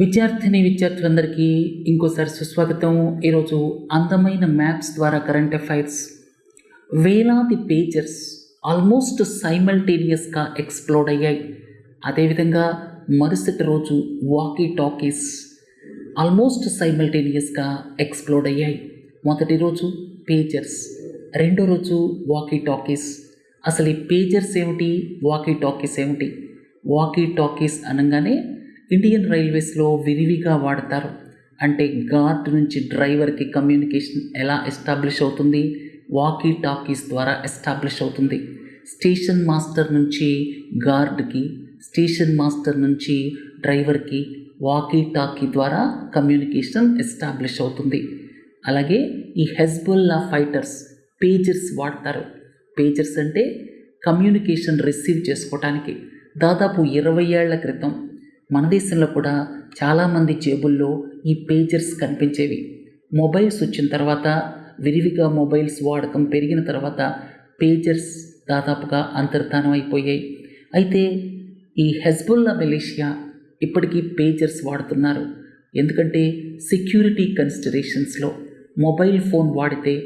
విద్యార్థులందరికీ ఇంకోసారి సుస్వాగతం. ఈరోజు అందమైన మ్యాప్స్ ద్వారా కరెంట్ అఫైర్స్. వేలాది పేజర్స్ ఆల్మోస్ట్ సైమల్టేనియస్గా ఎక్స్ప్లోడ్ అయ్యాయి. అదేవిధంగా మరుసటి రోజు వాకీ టాకీస్ ఆల్మోస్ట్ సైమల్టేనియస్గా ఎక్స్ప్లోడ్ అయ్యాయి. మొదటి రోజు పేజర్స్, రెండో రోజు వాకీ టాకీస్. అసలు ఈ పేజర్స్ ఏమిటి, వాకీ టాకీస్ ఏమిటి? వాకీ టాకీస్ అనగానే ఇండియన్ రైల్వేస్లో విరివిగా వాడతారు. అంటే గార్డ్ నుంచి డ్రైవర్కి కమ్యూనికేషన్ ఎలా ఎస్టాబ్లిష్ అవుతుంది? వాకీ టాకీస్ ద్వారా ఎస్టాబ్లిష్ అవుతుంది. స్టేషన్ మాస్టర్ నుంచి గార్డ్కి, స్టేషన్ మాస్టర్ నుంచి డ్రైవర్కి వాకీ టాకీ ద్వారా కమ్యూనికేషన్ ఎస్టాబ్లిష్ అవుతుంది. అలాగే ఈ హెజ్బుల్లా ఫైటర్స్ పేజర్స్ వాడతారు. పేజర్స్ అంటే కమ్యూనికేషన్ రిసీవ్ చేసుకోవటానికి. దాదాపు 20 ఏళ్ల క్రితం మన దేశంలో కూడా చాలామంది జేబుల్లో ఈ పేజర్స్ కనిపించేవి. మొబైల్స్ వచ్చిన తర్వాత, విరివిగా మొబైల్స్ వాడకం పెరిగిన తర్వాత పేజర్స్ దాదాపుగా అంతర్ధానం అయిపోయాయి. అయితే ఈ హెజ్బుల్లా మిలిషియా ఇప్పటికీ పేజర్స్ వాడుతున్నారు. ఎందుకంటే సెక్యూరిటీ కన్సిడరేషన్స్లో మొబైల్ ఫోన్ వాడితే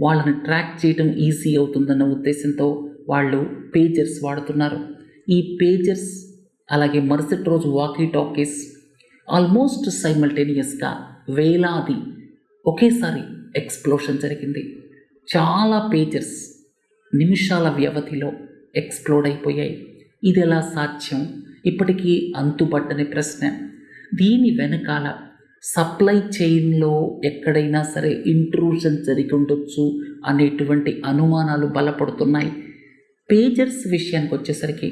వాళ్ళని ట్రాక్ చేయడం ఈజీ అవుతుందన్న ఉద్దేశంతో వాళ్ళు పేజర్స్ వాడుతున్నారు. ఈ పేజర్స్ అలాగే మరుసటి రోజు వాకీ టాకీస్ ఆల్మోస్ట్ సైమల్టేనియస్గా వేలాది ఒకేసారి ఎక్స్ప్లోషన్ జరిగింది. చాలా పేజర్స్ నిమిషాల వ్యవధిలో ఎక్స్ప్లోడ్ అయిపోయాయి. ఇది ఎలా సాధ్యం? ఇప్పటికీ అంతుబట్టని ప్రశ్న. దీని వెనకాల సప్లై చైన్లో ఎక్కడైనా సరే ఇంట్రూషన్ జరిగి ఉండొచ్చు అనేటువంటి అనుమానాలు బలపడుతున్నాయి. పేజర్స్ విషయానికి వచ్చేసరికి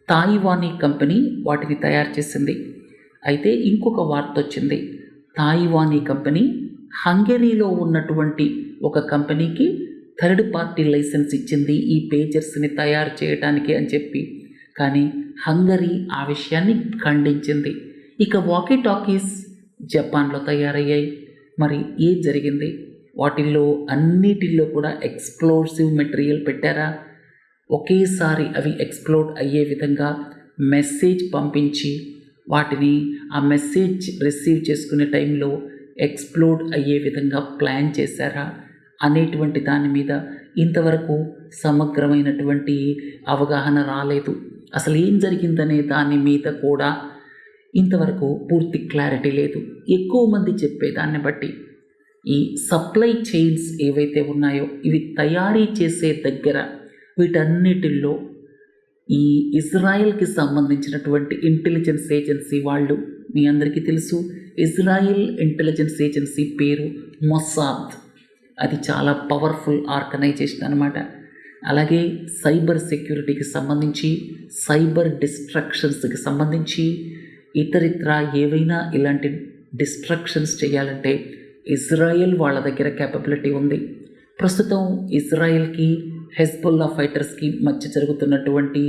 తాయివానీ కంపెనీ వాటిని తయారు చేసింది. అయితే ఇంకొక వార్త వచ్చింది. తాయివానీ కంపెనీ హంగరీలో ఉన్నటువంటి ఒక కంపెనీకి థర్డ్ పార్టీ లైసెన్స్ ఇచ్చింది ఈ పేజర్స్ని తయారు చేయడానికి అని చెప్పి. కానీ హంగరీ ఆ విషయాన్ని ఖండించింది. ఇక వాకీ టాకీస్ జపాన్లో తయారయ్యాయి. మరి ఏం జరిగింది? వాటిల్లో అన్నిటిల్లో కూడా ఎక్స్ప్లోసివ్ మెటీరియల్ పెట్టారా? ఒకేసారి అవి ఎక్స్ప్లోడ్ అయ్యే విధంగా మెసేజ్ పంపించి వాటిని ఆ మెసేజ్ రిసీవ్ చేసుకునే టైంలో ఎక్స్ప్లోడ్ అయ్యే విధంగా ప్లాన్ చేశారా అనేటువంటి దాని మీద ఇంతవరకు సమగ్రమైనటువంటి అవగాహన రాలేదు. అసలు ఏం జరిగిందనే దాని మీద కూడా ఇంతవరకు పూర్తి క్లారిటీ లేదు. ఎక్కువ మంది చెప్పేదాన్ని బట్టి ఈ సప్లై చైన్స్ ఏవైతే ఉన్నాయో ఇవి తయారీ చేసే దగ్గర వీటన్నిటిల్లో ఈ ఇజ్రాయెల్కి సంబంధించినటువంటి ఇంటెలిజెన్స్ ఏజెన్సీ వాళ్ళు, మీ అందరికీ తెలుసు ఇజ్రాయెల్ ఇంటెలిజెన్స్ ఏజెన్సీ పేరు మొసాద్. అది చాలా పవర్ఫుల్ ఆర్గనైజేషన్ అన్నమాట. అలాగే సైబర్ సెక్యూరిటీకి సంబంధించి, సైబర్ డిస్ట్రక్షన్స్కి సంబంధించి ఇతరిత్ర ఏవైనా ఇలాంటి డిస్ట్రక్షన్స్ చేయాలంటే ఇజ్రాయెల్ వాళ్ళ దగ్గర క్యాపబిలిటీ ఉంది. ప్రస్తుతం ఇజ్రాయెల్కి హెజ్బుల్లా ఫైటర్స్కి మధ్య జరుగుతున్నటువంటి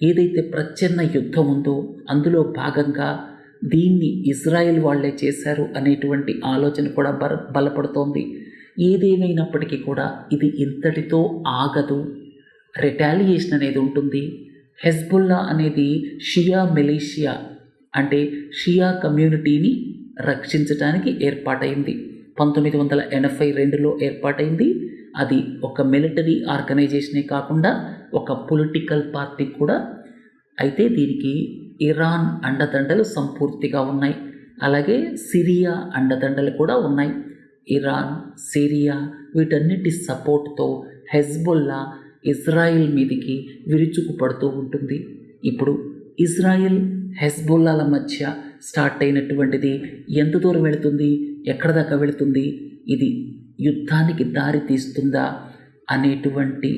ఏదైతే ప్రచ్ఛన్న యుద్ధం ఉందో అందులో భాగంగా దీన్ని ఇజ్రాయెల్ వాళ్ళే చేశారు అనేటువంటి ఆలోచన కూడా బలపడుతోంది. ఏదేమైనప్పటికీ కూడా ఇది ఇంతటితో ఆగదు. రిటాలియేషన్ అనేది ఉంటుంది. హెజ్బుల్లా అనేది షియా మిలిషియా, అంటే షియా కమ్యూనిటీని రక్షించడానికి ఏర్పాటైంది. 1982లో ఏర్పాటైంది. అది ఒక మిలిటరీ ఆర్గనైజేషనే కాకుండా ఒక పొలిటికల్ పార్టీ కూడా. అయితే దీనికి ఇరాన్ అండదండలు సంపూర్తిగా ఉన్నాయి. అలాగే సిరియా అండదండలు కూడా ఉన్నాయి. ఇరాన్, సిరియా వీటన్నిటి సపోర్ట్తో హెజ్బుల్లా ఇజ్రాయిల్ మీదికి విరుచుకుపడుతూ ఉంటుంది. ఇప్పుడు ఇజ్రాయిల్ హెజ్బుల్లాల మధ్య స్టార్ట్ అయినటువంటిది ఎంత దూరం వెళుతుంది, ఎక్కడ దాకా వెళుతుంది, ఇది యుద్ధానికి దారి తీస్తుందా అనేటువంటి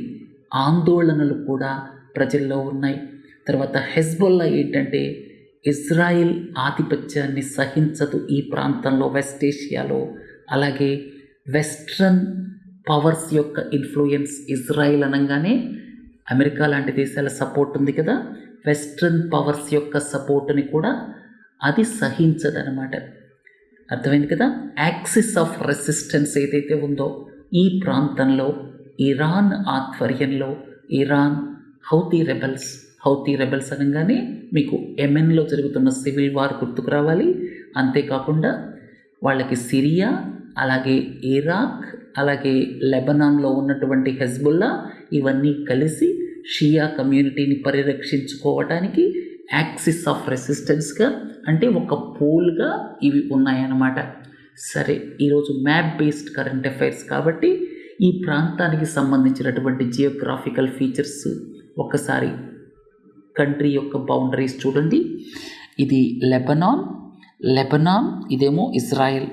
ఆందోళనలు కూడా ప్రజల్లో ఉన్నాయి. తర్వాత హెజ్బుల్లా ఏంటంటే ఇజ్రాయిల్ ఆధిపత్యాన్ని సహించదు ఈ ప్రాంతంలో, వెస్ట్ ఏషియాలో. అలాగే వెస్ట్రన్ పవర్స్ యొక్క ఇన్ఫ్లుయెన్స్, ఇజ్రాయిల్ అనగానే అమెరికా లాంటి దేశాల సపోర్ట్ ఉంది కదా, వెస్ట్రన్ పవర్స్ యొక్క సపోర్ట్ని కూడా అది సహించదనమాట. అర్థమైంది కదా? యాక్సిస్ ఆఫ్ రెసిస్టెన్స్ ఏదైతే ఉందో ఈ ప్రాంతంలో ఇరాన్ ఆధ్వర్యంలో Iran Houthi rebels, Houthi rebels అనగానే మీకు యెమెన్లో జరుగుతున్న సివిల్ వార్ గుర్తుకు రావాలి. అంతేకాకుండా వాళ్ళకి సిరియా, అలాగే ఇరాక్, అలాగే లెబనాన్లో ఉన్నటువంటి హెజ్బుల్లా ఇవన్నీ కలిసి షియా కమ్యూనిటీని పరిరక్షించుకోవటానికి యాక్సిస్ ఆఫ్ రెసిస్టెన్స్గా, అంటే ఒక పోల్గా ఇవి ఉన్నాయన్నమాట. సరే, ఈరోజు మ్యాప్ బేస్డ్ కరెంట్ అఫైర్స్ కాబట్టి ఈ ప్రాంతానికి సంబంధించినటువంటి జియోగ్రాఫికల్ ఫీచర్స్ ఒక్కసారి కంట్రీ యొక్క బౌండరీస్ చూడండి. ఇది లెబనాన్, ఇదేమో ఇజ్రాయెల్.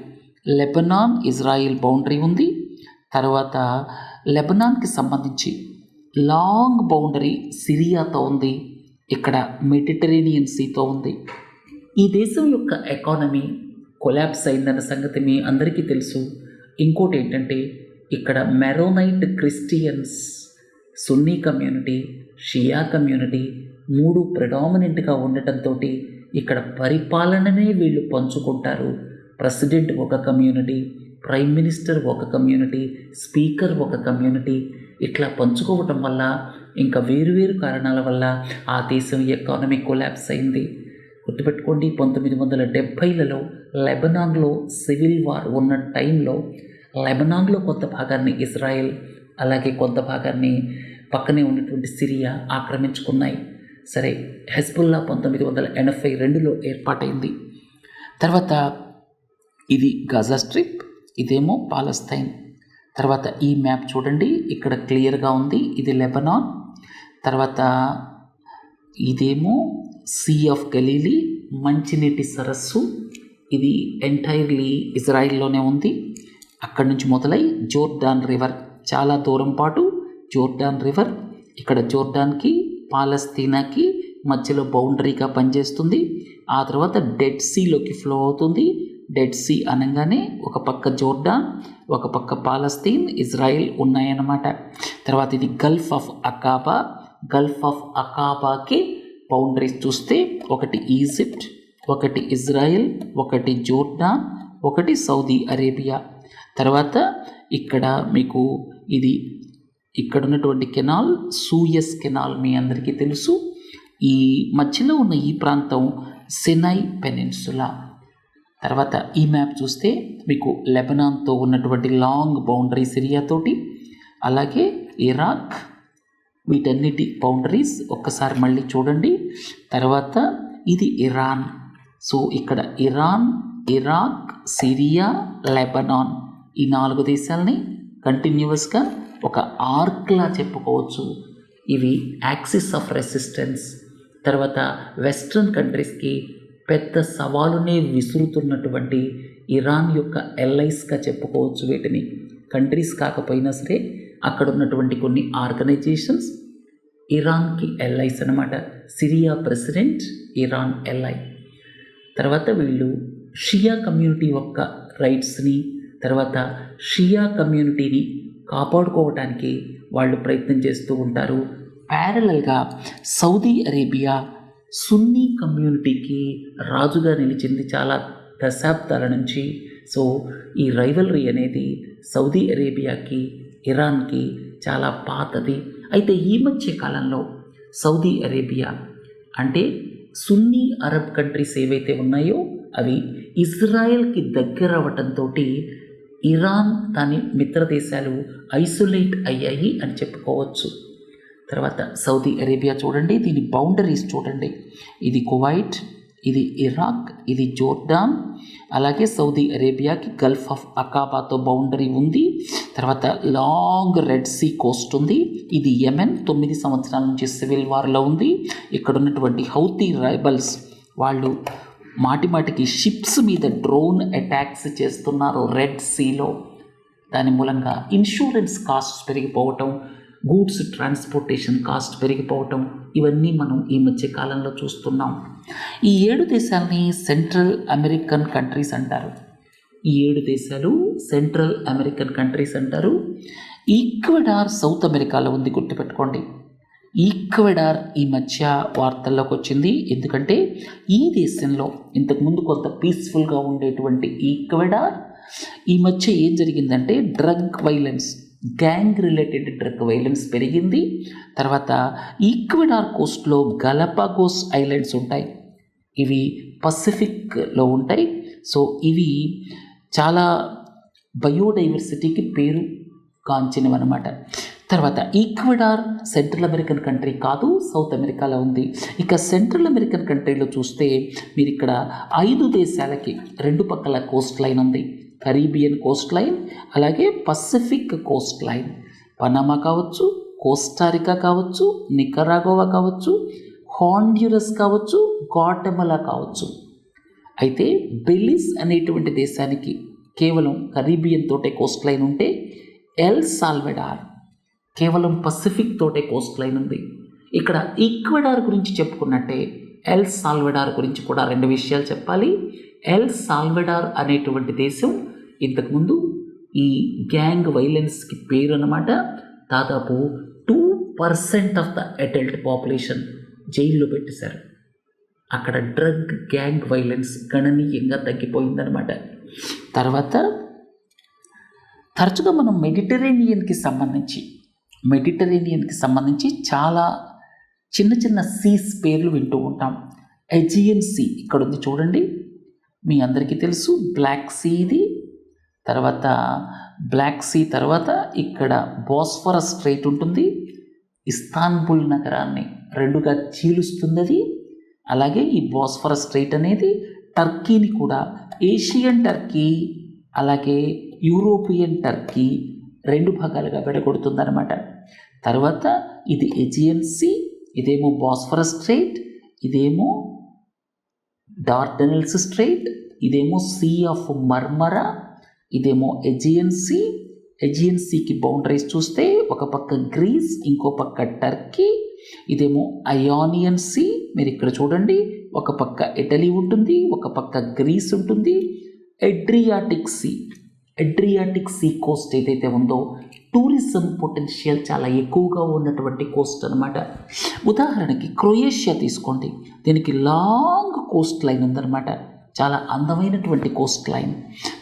ఇజ్రాయెల్ బౌండరీ ఉంది. తర్వాత లెబనాన్కి సంబంధించి లాంగ్ బౌండరీ సిరియాతో ఉంది. ఇక్కడ మెడిటరేనియన్ సీతో ఉంది. ఈ దేశం యొక్క ఎకానమీ కొలాప్స్ అయిందన్న సంగతి మీ అందరికీ తెలుసు. ఇంకోటి ఏంటంటే ఇక్కడ మెరోనైట్ క్రిస్టియన్స్, సున్నీ కమ్యూనిటీ, షియా కమ్యూనిటీ 3 ప్రెడామినెంట్గా ఉండటంతో ఇక్కడ పరిపాలననే వీళ్ళు పంచుకుంటారు. ప్రెసిడెంట్ ఒక కమ్యూనిటీ, ప్రైమ్ మినిస్టర్ ఒక కమ్యూనిటీ, స్పీకర్ ఒక కమ్యూనిటీ, ఇట్లా పంచుకోవటం వల్ల ఇంకా వేరువేరు కారణాల వల్ల ఆ దేశం ఎకానమీ కొలాప్స్ అయింది. గుర్తుపెట్టుకోండి, 1970లలో లెబనాన్లో సివిల్ వార్ ఉన్న టైంలో లెబనాన్లో కొంత భాగాన్ని ఇజ్రాయెల్, అలాగే కొంత భాగాన్ని పక్కనే ఉన్నటువంటి సిరియా ఆక్రమించుకున్నాయి. సరే, హెజ్బుల్లా 1982లో ఏర్పాటైంది. తర్వాత ఇది గాజా స్ట్రిప్, ఇదేమో పాలస్తీన్. తర్వాత ఈ మ్యాప్ చూడండి, ఇక్కడ క్లియర్గా ఉంది, ఇది లెబనాన్. తర్వాత ఇదేమో సీ ఆఫ్ గలీలీ, మంచినీటి సరస్సు, ఇది ఎంటైర్లీ ఇజ్రాయిల్లోనే ఉంది. అక్కడి నుంచి మొదలై జోర్డాన్ రివర్, చాలా దూరం పాటు జోర్డాన్ రివర్ ఇక్కడ జోర్డాన్కి పాలస్తీనాకి మధ్యలో బౌండరీగా పనిచేస్తుంది. ఆ తర్వాత డెడ్ సీలోకి ఫ్లో అవుతుంది. డెడ్ సీ అనగానే ఒక పక్క జోర్డాన్, ఒక పక్క పాలస్తీన్, ఇజ్రాయిల్ ఉన్నాయన్నమాట. తర్వాత ఇది గల్ఫ్ ఆఫ్ అకాబాకి బౌండరీస్ చూస్తే ఒకటి ఈజిప్ట్, ఒకటి ఇజ్రాయిల్, ఒకటి జోర్డాన్, ఒకటి సౌదీ అరేబియా. తర్వాత ఇక్కడ మీకు ఇది ఇక్కడ ఉన్నటువంటి కెనాల్ సూయస్ కెనాల్ మీ అందరికీ తెలుసు. ఈ మధ్యలో ఉన్న ఈ ప్రాంతం సినై పెనిన్సులా. తర్వాత ఈ మ్యాప్ చూస్తే మీకు లెబనాన్తో ఉన్నటువంటి లాంగ్ బౌండరీ సిరియాతోటి, అలాగే ఇరాక్, వీటన్నిటి బౌండరీస్ ఒక్కసారి మళ్ళీ చూడండి. తర్వాత ఇది ఇరాన్. సో ఇక్కడ ఇరాన్, ఇరాక్, సిరియా, లెబనాన్ ఈ 4 దేశాలని కంటిన్యూస్గా ఒక ఆర్క్లా చెప్పుకోవచ్చు. ఇవి యాక్సిస్ ఆఫ్ రెసిస్టెన్స్. తర్వాత వెస్ట్రన్ కంట్రీస్కి పెద్ద సవాలునే విసురుతున్నటువంటి ఇరాన్ యొక్క ఎల్ఐస్గా చెప్పుకోవచ్చు. వీటిని కంట్రీస్ కాకపోయినా సరే అక్కడ ఉన్నటువంటి కొన్ని ఆర్గనైజేషన్స్ ఇరాన్కి ఎల్ఐస్ అనమాట. Syria president, Iran ally. తర్వాత వీళ్ళు షియా కమ్యూనిటీ యొక్క రైట్స్ని, తర్వాత షియా కమ్యూనిటీని కాపాడుకోవటానికి వాళ్ళు ప్రయత్నం చేస్తూ ఉంటారు. ప్యారలల్గా సౌదీ అరేబియా సున్నీ కమ్యూనిటీకి రాజుగా నిలిచింది చాలా దశాబ్దాల నుంచి. సో ఈ రైవలరీ అనేది సౌదీ అరేబియాకి, ఇరాన్కి చాలా పాతది. అయితే ఈ మధ్య కాలంలో సౌదీ అరేబియా అంటే సున్నీ అరబ్ కంట్రీస్ ఏవైతే ఉన్నాయో అవి ఇజ్రాయెల్కి దగ్గర అవ్వటంతో ఇరాన్ దాని మిత్ర దేశాలు ఐసోలేట్ అయ్యాయి అని చెప్పుకోవచ్చు. తర్వాత సౌదీ అరేబియా చూడండి, దీని బౌండరీస్ చూడండి. ఇది కువైట్, ఇది ఇరాక్, ఇది జోర్డాన్, అలాగే సౌదీ అరేబియాకి గల్ఫ్ ఆఫ్ అకాబాతో బౌండరీ ఉంది. తర్వాత లాంగ్ రెడ్ సీ కోస్ట్ ఉంది. ఇది యెమెన్ 9 సంవత్సరాల నుంచి సివిల్ వార్లో ఉంది. ఇక్కడ ఉన్నటువంటి హౌతీ రైబల్స్ వాళ్ళు మాటిమాటికి షిప్స్ మీద డ్రోన్ అటాక్స్ చేస్తున్నారు రెడ్ సీలో. దాని మూలంగా ఇన్సూరెన్స్ కాస్ట్ పెరిగిపోవటం, గూడ్స్ ట్రాన్స్పోర్టేషన్ కాస్ట్ పెరిగిపోవటం, ఇవన్నీ మనం ఈ మధ్య కాలంలో చూస్తున్నాం. ఈ 7 దేశాలని సెంట్రల్ అమెరికన్ కంట్రీస్ అంటారు. ఈ 7 దేశాలు సెంట్రల్ అమెరికన్ కంట్రీస్ అంటారు. ఈక్వెడార్ సౌత్ అమెరికాలో ఉంది, గుర్తుపెట్టుకోండి. ఈక్వెడార్ ఈ మధ్య వార్తల్లోకి వచ్చింది. ఎందుకంటే ఈ దేశంలో ఇంతకుముందు కొంత పీస్ఫుల్గా ఉండేటువంటి ఈక్వెడార్ ఈ మధ్య ఏం జరిగిందంటే drug violence, gang related drug violence పెరిగింది. తర్వాత ఈక్వెడార్ కోస్ట్లో గలపాగోస్ ఐలాండ్స్ ఉంటాయి, ఇవి పసిఫిక్లో ఉంటాయి. సో ఇవి చాలా బయోడైవర్సిటీకి పేరు గాంచినవి అనమాట. తర్వాత ఈక్వెడార్ సెంట్రల్ అమెరికన్ కంట్రీ కాదు, సౌత్ అమెరికాలో ఉంది. ఇక సెంట్రల్ అమెరికన్ కంట్రీలో చూస్తే మీరు ఇక్కడ 5 దేశాలకి 2 పక్కల కోస్ట్ లైన్ ఉంది. కరీబియన్ కోస్ట్ లైన్, అలాగే పసిఫిక్ కోస్ట్ లైన్. పనామా కావచ్చు, కోస్టారికా కావచ్చు, నికరాగోవా కావచ్చు, హాండ్యురస్ కావచ్చు, గ్వాటెమలా కావచ్చు. అయితే బెలిజ్ అనేటువంటి దేశానికి కేవలం కరీబియన్ తోటే కోస్ట్ లైన్ ఉంటే, ఎల్ సాల్వడార్ కేవలం పసిఫిక్ తోటే కోస్ట్ లైన్ ఉంది. ఇక్కడ ఈక్వెడార్ గురించి చెప్పుకున్నట్టే ఎల్ సాల్వడార్ గురించి కూడా 2 విషయాలు చెప్పాలి. ఎల్ సాల్వడార్ అనేటువంటి దేశం ఇంతకుముందు ఈ గ్యాంగ్ వైలెన్స్కి పేరు అన్నమాట. దాదాపు 2% ఆఫ్ ద అడల్ట్ పాపులేషన్ జైల్లో పెట్టేశారు. అక్కడ డ్రగ్ గ్యాంగ్ వైలెన్స్ గణనీయంగా తగ్గిపోయిందనమాట. తర్వాత తరచుగా మనం మెడిటరేనియన్కి సంబంధించి చాలా చిన్న చిన్న సీస్ పేర్లు వింటూ ఉంటాం. ఎజియన్ సీ ఇక్కడ ఉంది చూడండి, మీ అందరికీ తెలుసు. బ్లాక్ సీ ఇది. తర్వాత బ్లాక్ సీ తర్వాత ఇక్కడ బోస్ఫరస్ స్ట్రైట్ ఉంటుంది, ఇస్తాన్బుల్ నగరాన్ని 2గా చీలుస్తుంది. అలాగే ఈ బోస్ఫరస్ స్ట్రైట్ అనేది టర్కీని కూడా, ఏషియన్ టర్కీ అలాగే యూరోపియన్ టర్కీ 2 భాగాలుగా విడగొడుతుందన్నమాట. తర్వాత ఇది ఎజియన్ సీ, ఇదేమో బోస్ఫరస్ స్ట్రైట్, ఇదేమో డార్డనెల్స్ స్ట్రైట్, ఇదేమో సీ ఆఫ్ మర్మరా, ఇదేమో ఎజియన్ సీ. ఎజియన్ సీకి బౌండరీస్ చూస్తే ఒక పక్క గ్రీస్, ఇంకో పక్క టర్కీ. ఇదేమో అయానియన్ సీ, మీరు ఇక్కడ చూడండి, ఒక పక్క ఇటలీ ఉంటుంది, ఒక పక్క గ్రీస్ ఉంటుంది. అడ్రియాటిక్ సీ కోస్ట్ ఏదైతే ఉందో టూరిజం పొటెన్షియల్ చాలా ఎక్కువగా ఉన్నటువంటి కోస్ట్ అనమాట. ఉదాహరణకి క్రొయేషియా తీసుకోండి, దీనికి లాంగ్ కోస్ట్ లైన్ ఉందన్నమాట, చాలా అందమైనటువంటి కోస్ట్ లైన్.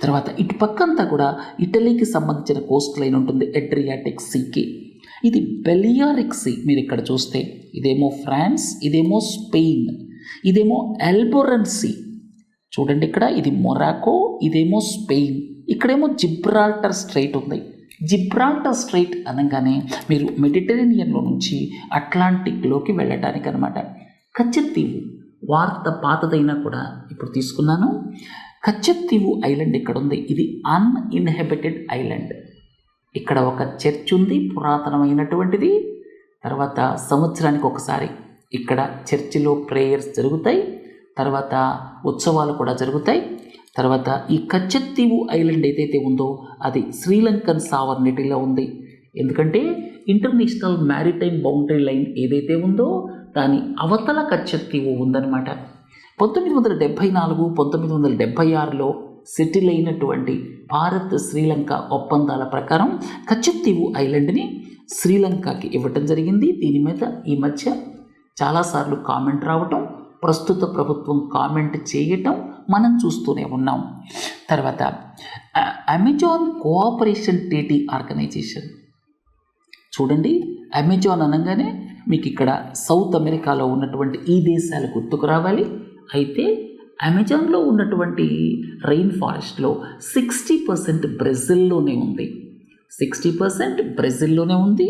తర్వాత ఇటు పక్కంతా కూడా ఇటలీకి సంబంధించిన కోస్ట్ లైన్ ఉంటుంది అడ్రియాటిక్ సీకి. ఇది బెలియారిక్ సీ, మీరు ఇక్కడ చూస్తే ఇదేమో ఫ్రాన్స్, ఇదేమో స్పెయిన్, ఇదేమో ఎల్బోరన్ సీ చూడండి. ఇక్కడ ఇది మొరాకో, ఇదేమో స్పెయిన్. ఇక్కడేమో జిబ్రాల్టర్ స్ట్రైట్ ఉంది. జిబ్రాల్టర్ స్ట్రైట్ అనగానే మీరు మెడిటరేనియన్లో నుంచి అట్లాంటిక్లోకి వెళ్ళడానికి అనమాట. కచ్చతీవు వార్త పాతదైనా కూడా ఇప్పుడు తీసుకున్నాను. కచ్చతీవు ఐలాండ్ ఇక్కడ ఉంది, ఇది అన్ఇన్హెబిటెడ్ ఐలాండ్. ఇక్కడ ఒక చర్చ్ ఉంది, పురాతనమైనటువంటిది. తర్వాత సంవత్సరానికి ఒకసారి ఇక్కడ చర్చిలో ప్రేయర్స్ జరుగుతాయి, తర్వాత ఉత్సవాలు కూడా జరుగుతాయి. తర్వాత ఈ కచ్చతీవు ఐలాండ్ ఏదైతే ఉందో అది శ్రీలంకన్ సావర్నిటీలో ఉంది. ఎందుకంటే ఇంటర్నేషనల్ మ్యారిటైమ్ బౌండరీ లైన్ ఏదైతే ఉందో దాని అవతల కచ్చతీవు ఉందన్నమాట. 1974, 1976లో సెటిల్ అయినటువంటి భారత్ శ్రీలంక ఒప్పందాల ప్రకారం కచ్చతీవు ఐలాండ్ని శ్రీలంకకి ఇవ్వటం జరిగింది. దీని మీద ఈ మధ్య చాలాసార్లు కామెంట్ రావటం, ప్రస్తుత ప్రభుత్వం కామెంట్ చేయటం మనం చూస్తూనే ఉన్నాం. తర్వాత అమెజాన్ కోఆపరేషన్ ట్రీటీ ఆర్గనైజేషన్ చూడండి. అమెజాన్ అనగానే మీకు ఇక్కడ సౌత్ అమెరికాలో ఉన్నటువంటి ఈ దేశాలు గుర్తుకు రావాలి. అయితే అమెజాన్లో ఉన్నటువంటి రెయిన్ ఫారెస్ట్లో 60% బ్రెజిల్లోనే ఉంది. 60% బ్రెజిల్లోనే ఉంది.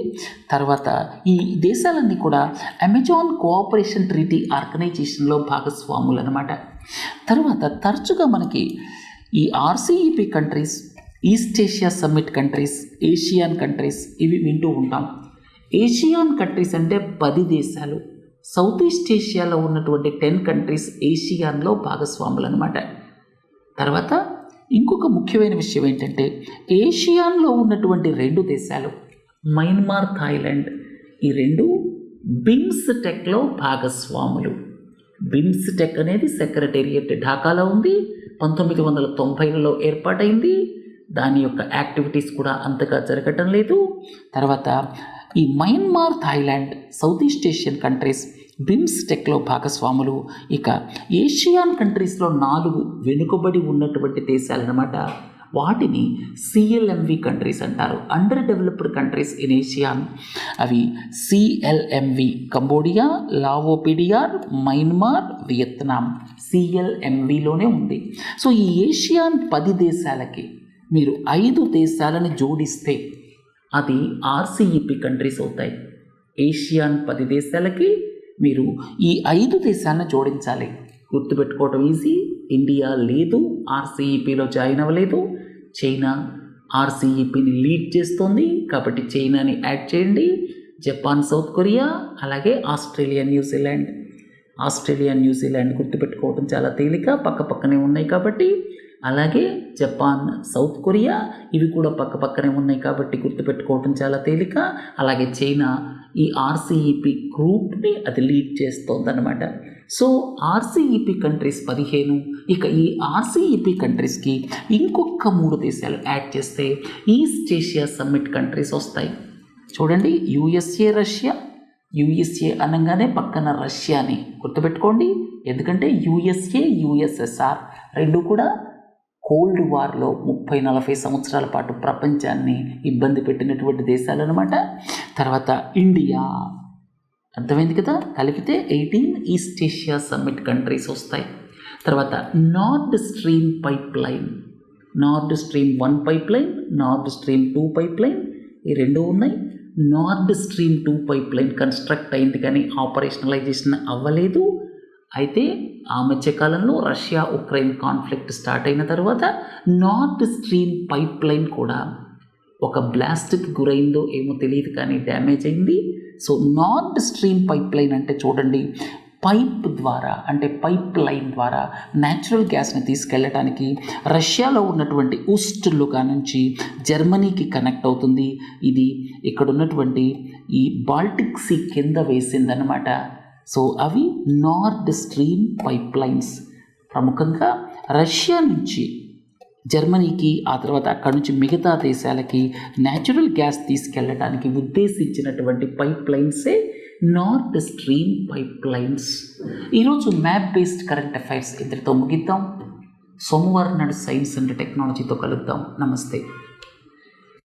తర్వాత ఈ దేశాలన్నీ కూడా అమెజాన్ కోఆపరేషన్ ట్రీటీ ఆర్గనైజేషన్లో భాగస్వాములు అనమాట. తర్వాత తరచుగా మనకి ఈ RCEP countries, east Asia summit countries, Asian countries ఇవి వింటూ ఉంటాం. ఏషియన్ కంట్రీస్ అంటే 10 దేశాలు. సౌత్ ఈస్ట్ ఏషియాలో ఉన్నటువంటి 10 కంట్రీస్ ఏషియాన్లో భాగస్వాములు అనమాట. తర్వాత ఇంకొక ముఖ్యమైన విషయం ఏంటంటే ఏషియాన్లో ఉన్నటువంటి 2 దేశాలు మయన్మార్, థాయిలాండ్, ఈ 2 బిమ్స్టెక్లో భాగస్వాములు. బిమ్స్టెక్ అనేది సెక్రటేరియట్ ఢాకాలో ఉంది, 1990లలో ఏర్పాటైంది. దాని యొక్క యాక్టివిటీస్ కూడా అంతగా జరగటం లేదు. తర్వాత ఈ Myanmar, Thailand, south east Asian countries బిమ్స్టెక్లో భాగస్వాములు. ఇక ఏషియన్ కంట్రీస్లో 4 వెనుకబడి ఉన్నటువంటి దేశాలన్నమాట. వాటిని CLMV కంట్రీస్ అంటారు. Under developed countries in ASEAN అవి CLMV కంబోడియా, లావోపిడియార్, మయన్మార్, వియత్నాం CLMVలోనే ఉంది. సో ఈ ఏషియాన్ 10 దేశాలకి మీరు 5 దేశాలను జోడిస్తే అది RCEP కంట్రీస్ అవుతాయి. ఏషియాన్ 10 దేశాలకి మీరు ఈ 5 దేశాలను జోడించాలి. గుర్తుపెట్టుకోవడం ఈజీ. ఇండియా లేదు, RCEPలో జాయిన్ అవ్వలేదు. చైనా RCEPని లీడ్ చేస్తోంది కాబట్టి చైనాని యాడ్ చేయండి. జపాన్, సౌత్ కొరియా, అలాగే ఆస్ట్రేలియా, న్యూజిలాండ్ గుర్తుపెట్టుకోవడం చాలా తేలిక, పక్కనే ఉన్నాయి కాబట్టి. అలాగే జపాన్, సౌత్ కొరియా ఇవి కూడా పక్కనే ఉన్నాయి కాబట్టి గుర్తుపెట్టుకోవడం చాలా తేలిక. అలాగే చైనా ఈ RCEP గ్రూప్ని అది లీడ్ చేస్తోందన్నమాట. So RCEP countries 15. ఇక ఈ RCEP కంట్రీస్కి ఇంకొక 3 దేశాలు యాడ్ చేస్తే ఈస్ట్ ఏషియా సమ్మిట్ కంట్రీస్ వస్తాయి. చూడండి, USA అనగానే పక్కన రష్యాని గుర్తుపెట్టుకోండి. ఎందుకంటే USA, USSR రెండు కూడా కోల్డ్ వార్లో 30-40 సంవత్సరాల పాటు ప్రపంచాన్ని ఇబ్బంది పెట్టినటువంటి దేశాలు అనమాట. తర్వాత ఇండియా, అర్థమైంది కదా, కలిపితే 18 ఈస్ట్ ఏషియా సమ్మిట్ కంట్రీస్ వస్తాయి. తర్వాత Nord stream 1 pipeline, Nord stream 2 pipeline ఈ రెండు ఉన్నాయి. నార్డ్ స్ట్రీమ్ 2 పైప్లైన్ కన్స్ట్రక్ట్ అయింది కానీ ఆపరేషనలైజేషన్ అవ్వలేదు. అయితే ఆ మధ్యకాలంలో రష్యా ఉక్రెయిన్ కాన్ఫ్లిక్ట్ స్టార్ట్ అయిన తర్వాత నార్డ్ స్ట్రీమ్ పైప్లైన్ కూడా ఒక బ్లాస్ట్కి గురైందో ఏమో తెలియదు కానీ డ్యామేజ్ అయింది. సో నార్డ్ స్ట్రీమ్ పైప్లైన్ అంటే చూడండి, పైప్ లైన్ ద్వారా న్యాచురల్ గ్యాస్ని తీసుకెళ్ళడానికి రష్యాలో ఉన్నటువంటి ఉస్ట్లుగా నుంచి జర్మనీకి కనెక్ట్ అవుతుంది. ఇది ఇక్కడ ఉన్నటువంటి ఈ బాల్టిక్ సీ కింద వేసిందనమాట. సో అవి నార్డ్ స్ట్రీమ్ పైప్లైన్స్. ప్రముఖంగా రష్యా నుంచి జర్మనీకి, ఆ తర్వాత అక్కడి నుంచి మిగతా దేశాలకి న్యాచురల్ గ్యాస్ తీసుకెళ్ళడానికి ఉద్దేశించినటువంటి పైప్లైన్సే నార్డ్ స్ట్రీమ్ పైప్లైన్స్. ఈరోజు మ్యాప్ బేస్డ్ కరెంట్ అఫైర్స్ ఇంతటితో ముగిద్దాం. సోమవారం నాడు సైన్స్ అండ్ టెక్నాలజీతో కలుద్దాం. నమస్తే.